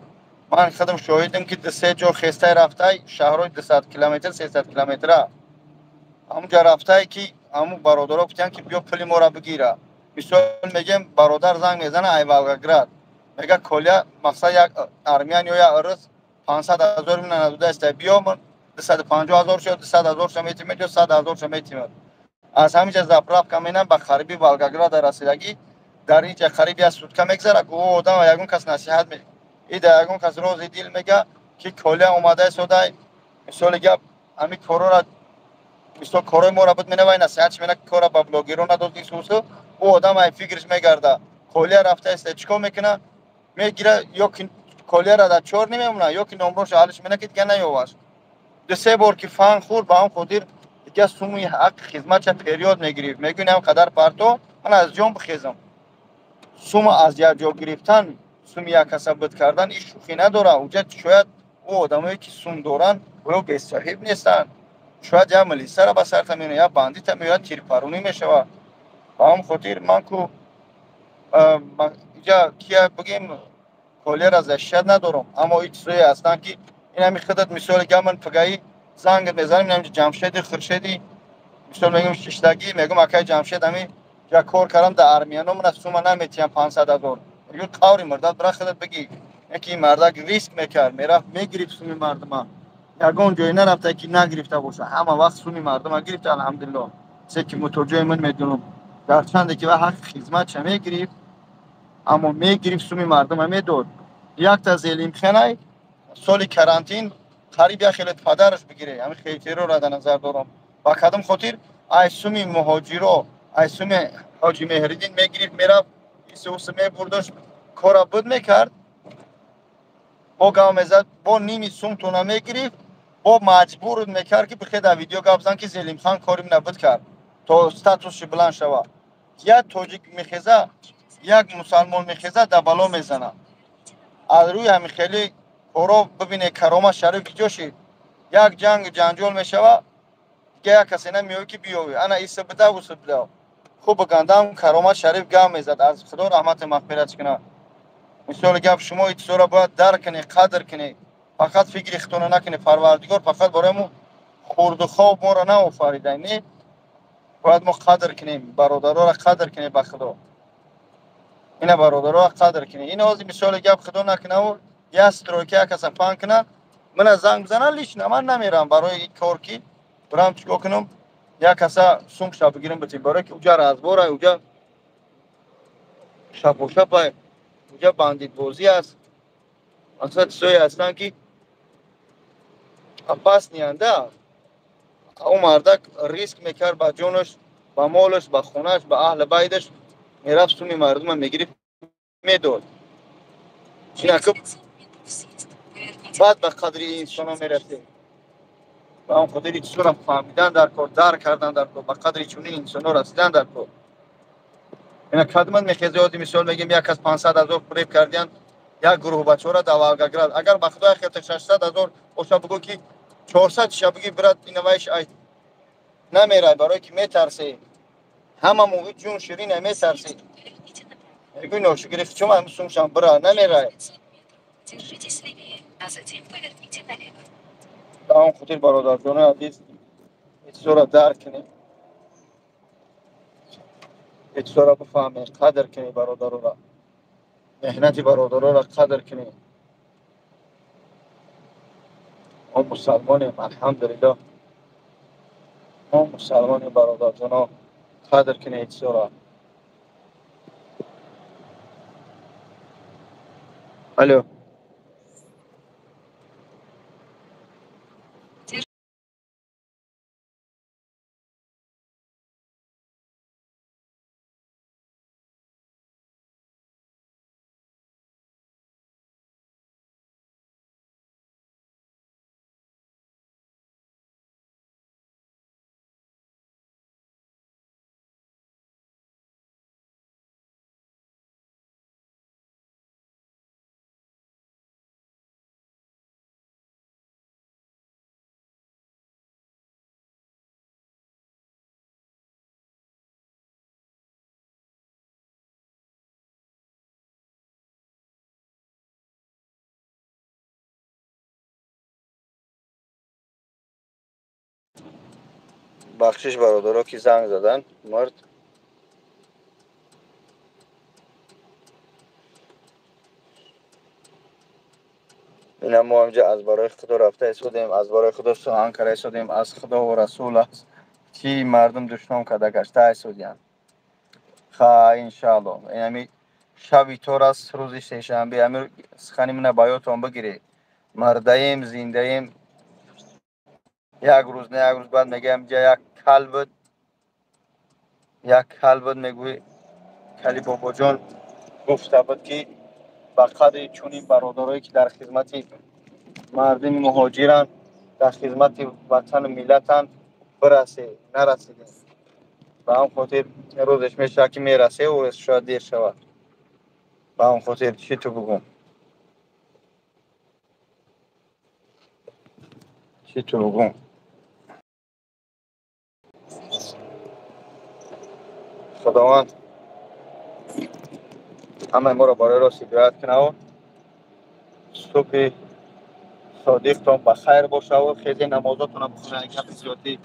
من خودم شاهدم که دو سه جا خسته رفته شهرهای 200 کیلومتر 300 کیلومتر همونجا رفته که همون برادرها گفتن که بیا پول ما را بگیره. مثال میگم برادر زنگ میزنه ای ولگراد میگه کلیا مقصد یک ارمیان یا یک ارز 500,000 من از دست بیا من 250,000 شد 200,000 شد میتیم یا 100,000 شد میتیم. از همینجا زپراف کامینم به خریبی ولگراد رسیدگی در اینجا خریبی از سودکا میگذره او آدم یگون کس نصیحت می ایده یگون کس روز دیل میگه که کلیا اومده سودای مثال گپ همین کارو را مثل کارای ما را بود مینوای نصیحتش مینه که کارا با بلاگیرو نداد که سوسو او آدم ای فکرش میگرده کولیا رفته است چیکار میکنه میگیره یا که کولیا را در چور نمیمونه یا که نمروش حالش مینه که دیگه نیوواش دو سه بار که فان خور با هم خودیر دیگه سومی حق خدمت چه پریود میگیری میگونم قدر پرتو من از جام بخیزم سوم از یک جا گرفتن سوم یک کسبت کردن این شوخی نداره اوجا شاید او آدمایی که سوم دارن او به صاحب نیستن شاید یا ملیسا را به سر تمینه یا باندی تمینه یا تیرپارونی میشه و هم خاطر من کو اینجا کیا بگیم کولر از اشیاء ندارم اما هیچ سوی هستن که این همی خودت مثال گمن پگایی زنگ میزنیم اینجا جمشید خورشیدی مثال میگم ششتگی میگم اکای جمشید همی یا کار کردم در ارمیانو من از سوما نمیتیم 500,000 یه قوری مرداد برای خودت بگی یکی مردک ریسک میکرد میرفت میگریب سومی مردم یگان جایی نرفته که نگرفته باشه همه وقت سومی مردم گرفته الحمدلله چه که متوجه من میدونم در چنده که حق خدمت چه میگریب اما میگریب سومی مردم هم میداد یک تا زیلیم خنه سال کرانتین قریب یک خیلی پدرش بگیره همین خیلی رو را در نظر دارم با کدام خاطر ای سومی مهاجرو ای سومی حاجی مهردین میگریب میرفت این سوس میبردش کارا بود میکرد با گامزد با نیمی سوم تونا میگریب با مجبور میکرد که بخید ویدیو گابزن که زلیم خان کاریم نبود کرد تا استاتوسش بلند شود یک توجیک میخیزه یک مسلمان میخیزه در بالا میزنه از روی همین خیلی کارو ببینه کرامت شریف ویدیوشی یک جنگ جنجال میشود دیگه یک کسی نمیوی که بیوی انا ایسه بده و سبده خوب گندم کرامت شریف گام میزد از خدا رحمت مغفرت کنه مثال گپ شما ایت سورا باید درک کنی قدر کنی فقط فکر اختونه نکنی پروردگار فقط برای ما خورد و خواب ما را نآفریده نه باید ما قدر کنیم برادرها را قدر کنیم به خدا اینا برادرها را قدر کنیم این از مثال گپ خدا نکنه و یه استروکه کسا پان کنه من از زنگ بزنن لیش نه من نمیرم برای این کار کی برام چیکار کنم یا کسا سوم شب بگیرم بتیم برای که اوجا رازبوره اوجا شب و شب اوجا باندید بازی است اصلا سوی هستن که پس نیانده او مردک ریسک میکرد با جونش با مالش با خونش با اهل بیتش میرفت سومی مردم میگرفت میداد اینا که بعد به قدری انسان ها میرسه و اون قدری چون را فهمیدن در کار درک کردن در کار به قدری چونین انسان ها رسیدن در کار اینا کدمت میخیزه آدی مثال میگیم یک از 500,000 فریب کردین یک گروه بچه را دوالگه گرد اگر به خدای خیلی 600,000 اوشا بگو که 400 شب بگی برد این ویش ای نمیره برای که میترسه همه موقع جون شیرین میترسه میگوی نوشو گرفت چون هم سومشان برا نمیره Держитесь левее, а затем поверните налево. با هم خطیر برادر جانه عزیز ایتسو را درک کنی ایتسو را بفهمی قدر کنی برادر را مهنت برادر را قدر کنی ما مسلمانیم الحمدلله ما مسلمانیم برادر جانا قدر کنی ایتسو را الو بخشش برادرها که زنگ زدن مرد. اینا ما اینجا از برای خدا رفته ایستادیم، از برای خدا سخن کرده ایستادیم، از خدا و رسول است که مردم دشنام کرده گشته ایستادیم. انشالله یعنی شب طور است روز سه‌شنبه امیر سخنی من بیاتون بگیری. مردیم زندهیم یک روز نه یک روز بعد میگم جا یک کلبد میگوی کلی بابا جان گفته بود که به قدر چونین برادرایی که در خدمت مردم مهاجرن در خدمت وطن و ملتن برسه نرسیدیم. به هم خاطر روزش میشه که میرسه و شاید دیر شود. به هم خاطر چی تو بگم چی تو بگم خداوند همه ما را برای راست هدایت کنه و صبح صادقتان بخیر باشه و خیلی نمازاتون هم بخونه. اگر زیادی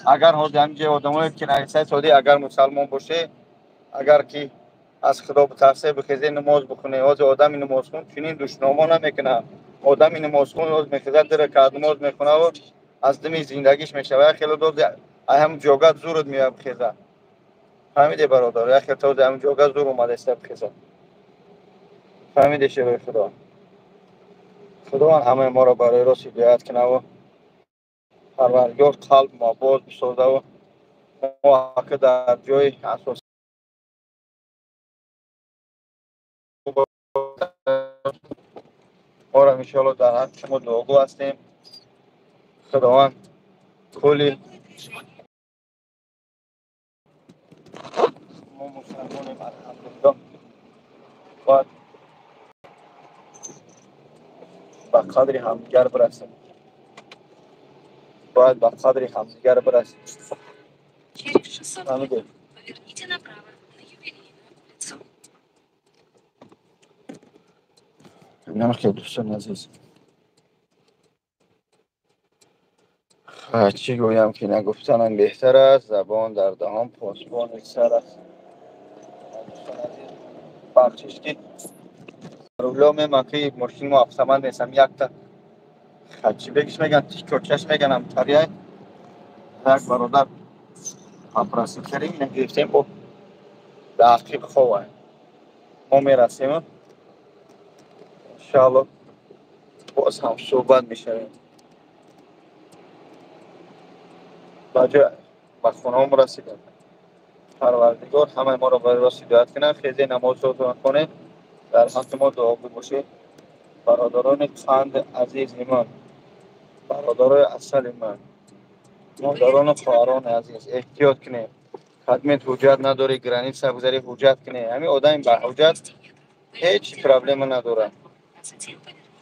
اگر همینجا آدمایی که نایسته سادی اگر مسلمان باشه اگر که از خدا بترسه بخیزه نماز بخونه. از آدم نماز خون چنین دشناما نمیکنه. آدم نماز خون از میخیزه در رکعت نماز میخونه و از دم زندگیش میشوه خیلی دوز هم جوگت زورت میاد بخیزه. فهمیده برادر اخی تو هم جوگت زور اومده است بخیزه. فهمیده شوی خدا. خدا همه ما را برای راست هدایت کنه و پروردگار قلب ما باز بسازه و ما که در جای اساس ما را انشاءالله در حق شما دعاگو هستیم. خداوند کلی ما مسلمانیم الحمدلله باید به قدر همدیگر برسیم. باید به قدر همدیگر برسیم. Через 600 فهمیده؟ метров поверните направо на Юбилейную улицу. نمیخواد دوستان عزیز چی گویم که نگفتنم بهتر است. زبان در دهان پاسبان یک سر است. دوستان عزیز بخشش که رولا میمن که ماشین ما افسمند نیستم یک تا خچی بگیش میگن تیکوچش میگنم تریه یک برادر پاپراسی کریم اینه گرفتیم با دقیق خواه ما میرسیم انشاءالله باز هم صحبت میشویم. باجا به خونه هم رسیدیم. پروردگار همه ما را برای راست هدایت کنه. خیلی نمازتون کنه در حق ما دعا بگوشید. برادران قند عزیز من، برادرای اصل من، مادران و خواهران عزیز احتیاط کنید. خدمت حجت نداره گرانیت سبزاری حجت کنه. همین آدم با حجت هیچ پرابلم نداره.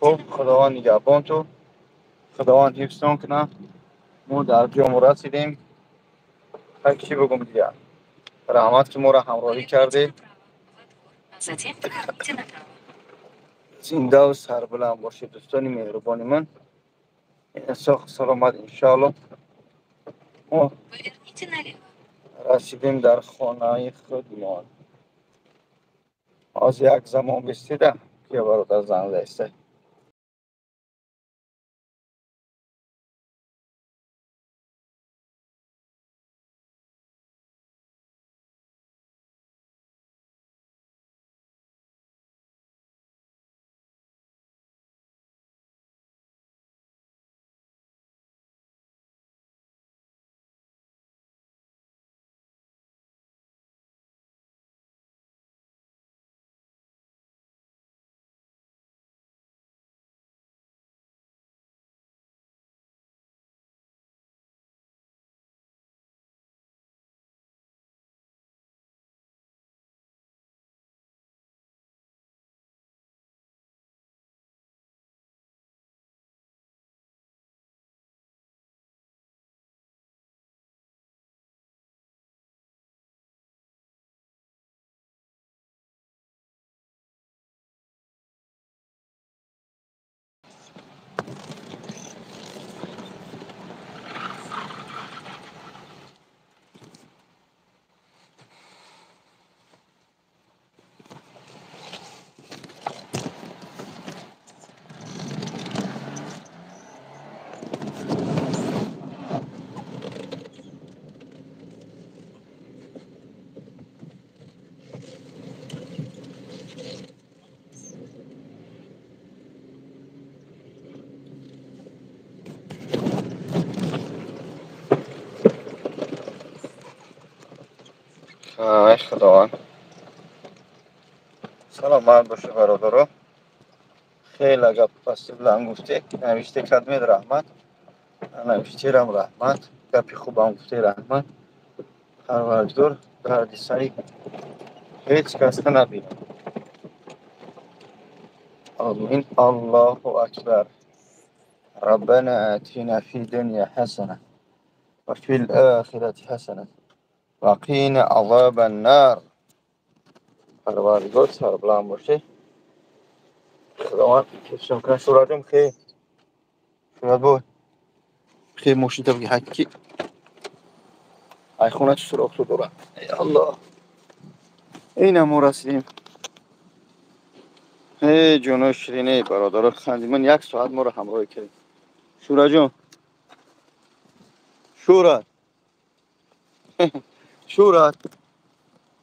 خب خداوند نگهبان تو خداوند حفظتون کنه. ما در جا رسیدیم. چی بگم دیگه رحمت که ما را همراهی کرده. زنده و سربلند باشید دوستان مهربان من. ساخت سلامت انشاءالله ما رسیدیم در خانه خودمان. از یک زمان بستیده که برادر زنگ زده ای خداوند سلام باشه برادرها. خیلی گپ پس بلند گفته نوشته کدمت رحمت نوشتیرم رحمت گپی خوبم گفته رحمت پروردگار دردی سری هیچ کس نبینه. آمین. الله اکبر. ربنا آتنا في الدنيا حسنة وفي الآخرة حسنة وقنا عذاب النار. پروردگار سر بلند باشه. خداوند کفشم کنه شوراتم خیلی شورات بود خیلی ماشین بگی حکی ای خونه چی سراغ تو دارم. ای الله اینم ما رسیدیم. ای جونو شیرینه برادر خندی من 1 ساعت ما رو همراهی کرد. شورا جون شورات شورات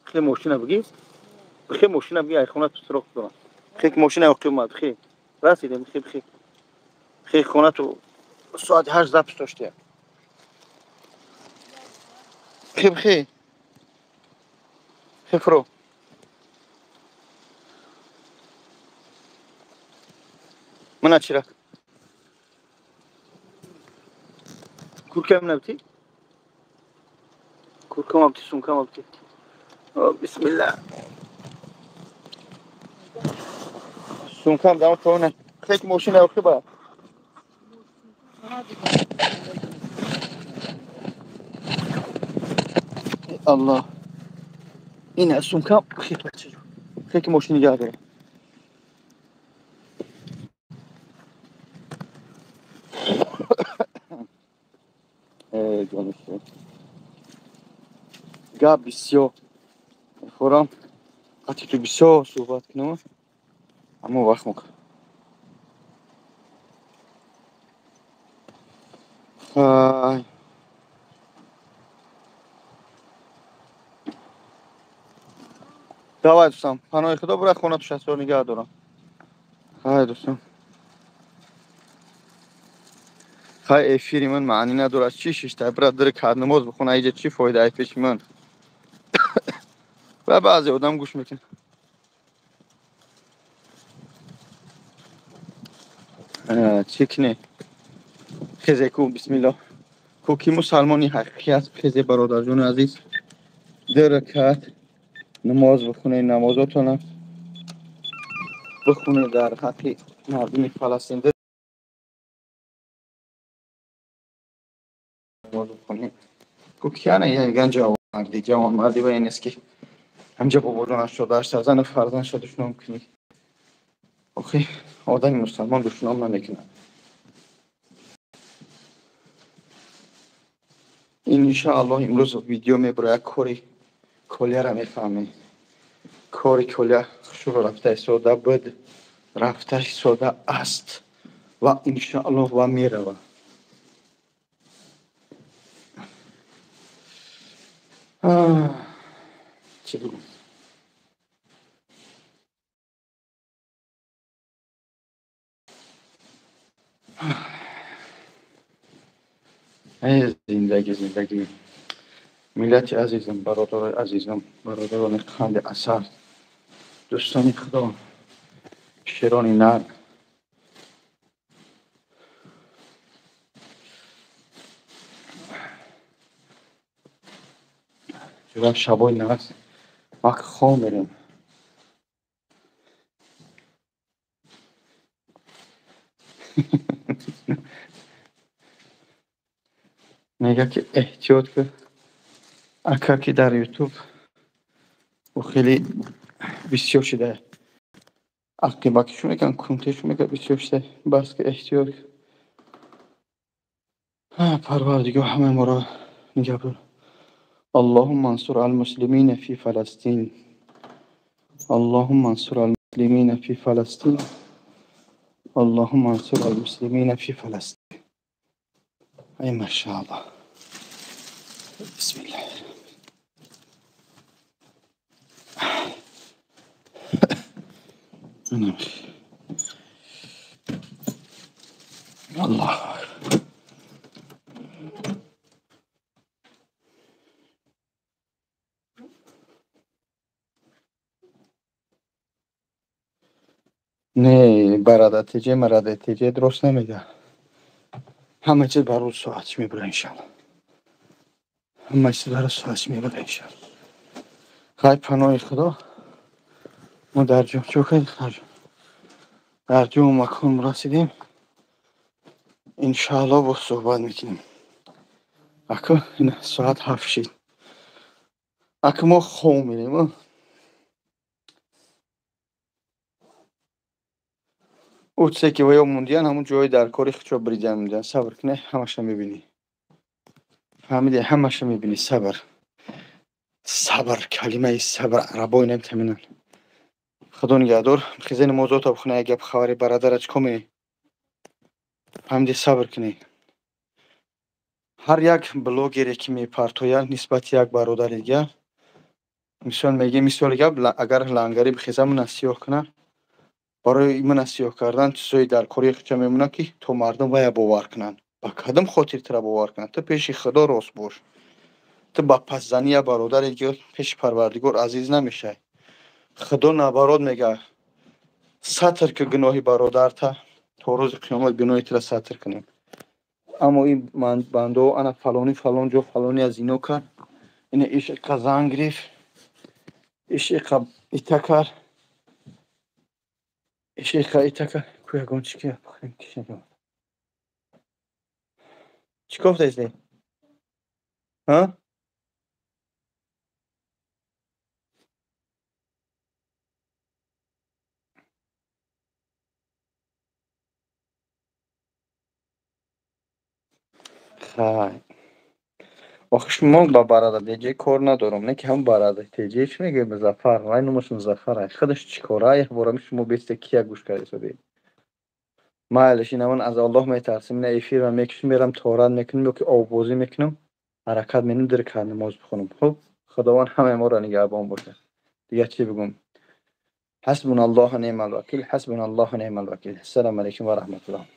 خیلی ماشین بگی خیلی ماشین بگی ای خونه تو سراغ دارم. خیلی ماشین اومد خیلی رسیدیم خیلی خونه تو ساعت 8 زبط داشته خیلی فرو من چرا کورکم نبتی کورکم ابتی سونکم ابتی بسم الله سونکم دام پونه خیلی ماشین اوکی با الله این سونکم خیلی بچه جو خیلی ماشین نگه داره. جانشون گپ بسیار خورم حتی که بسیار صحبت کنم اما وقت میکنم. دعوت دوستم پناه خدا برای خونه تو 60 نگه دارم. های دوستم های افیری من معنی نداره چی شیشته برات داره کار نماز بخونه اینجا چی فایده ای پیش من و بعضی آدم گوش میکنه. چی کنه خیزه کو بسم الله کوکی مسلمانی حقیقی است. خیزه برادر جون عزیز 2 رکعت نماز بخونه نمازاتون بخونه در حق مردم فلسطین نماز بخونه. کوکیانه یه گنج جوان مردی و این است که همجا با بودن شده سرزن فرزن شده شنو کنی آخی آدم مسلمان دشنام نمیکنه. انشاءالله امروز ویدیو میبره کوری کلیه را میفهمی. کوری کلیه شروع رفته سوده بود رفته سوده است و انشاءالله و میروه. چی بگم ای زندگی ملت عزیزم برادر عزیزم برادران خند اثر دوستان خدا شیران نر جدا شبای نوست وقت خواه میرم میگه که احتیاط که اکا که در یوتیوب و خیلی بسیار شده اقی باکشون میگن کنتشون میگه بسیار شده بس که احتیاط پروردگار همه ما را نگهدار. اللهم انصر المسلمین فی فلسطین اللهم انصر المسلمین فی فلسطین اللهم انصر المسلمین فی فلسطین. ای ماشاءالله. بسم الله. الله. نه برادر تیجه مراد تیجه درست نمیگه. همه چیز برای ساعت میبره انشالله. همه چیز برای ساعت میبره انشالله. خواهی پناه خدا. ما در چوکه در جو مکان رسیدیم. انشالله با صحبت میکنیم. اکو این ساعت 7 شد. اکو ما خواه میریم. اوچه که ویا موندیان همون جای در کاری خچو بریدن موندیان. صبر کنه همش میبینی. فهمیدی همش میبینی. صبر. صبر کلمه صبر عربای نمیتونن. خدا نگهدار. خزین موضوع تا بخونه اگه بخواری برادرش کمی. فهمیدی صبر کنی. هر یک بلوگری که میپرتوید نسبت یک برادر دیگه مثال میگه مثال اگر لنگری بخیزم من سیاه کنه برای من سیاه کردن چیزای در کاری خچه میمونه که تو مردم ویا باور کنن با کدام خاطر ترا باور کنن تو پیش خدا راست باش تو با پس زنی برادر دیگه پیش پروردگار عزیز نمیشه خدا نبراد میگه ستر که گناهی برادر تا روز قیامت گناهی ترا ستر کنیم اما این من بنده انا فلانی جو فلانی از اینو کرد این عشق زن گرفت عشق ایتکر عشق ایتکر کویا گون چی که بخیم کشنگم چی گفت ایستی؟ ها؟ خیلی آخه شما با برادر دیگه کار ندارم نه که هم برادر دیگه چی میگه مظفر رای نموش مظفر خودش چی کاره بارم شما بیست کیا گوش کردی سبی ما علش اینم از الله میترسم نه افیر و میکشم میرم توران میکنم که آوازی میکنم حرکت منو در کار نماز بخونم خب خداوند همه ما را نگهبان باشه دیگه چی بگم حسبنا الله و نعم الوکیل حسبنا الله و نعم الوکیل السلام علیکم و رحمت الله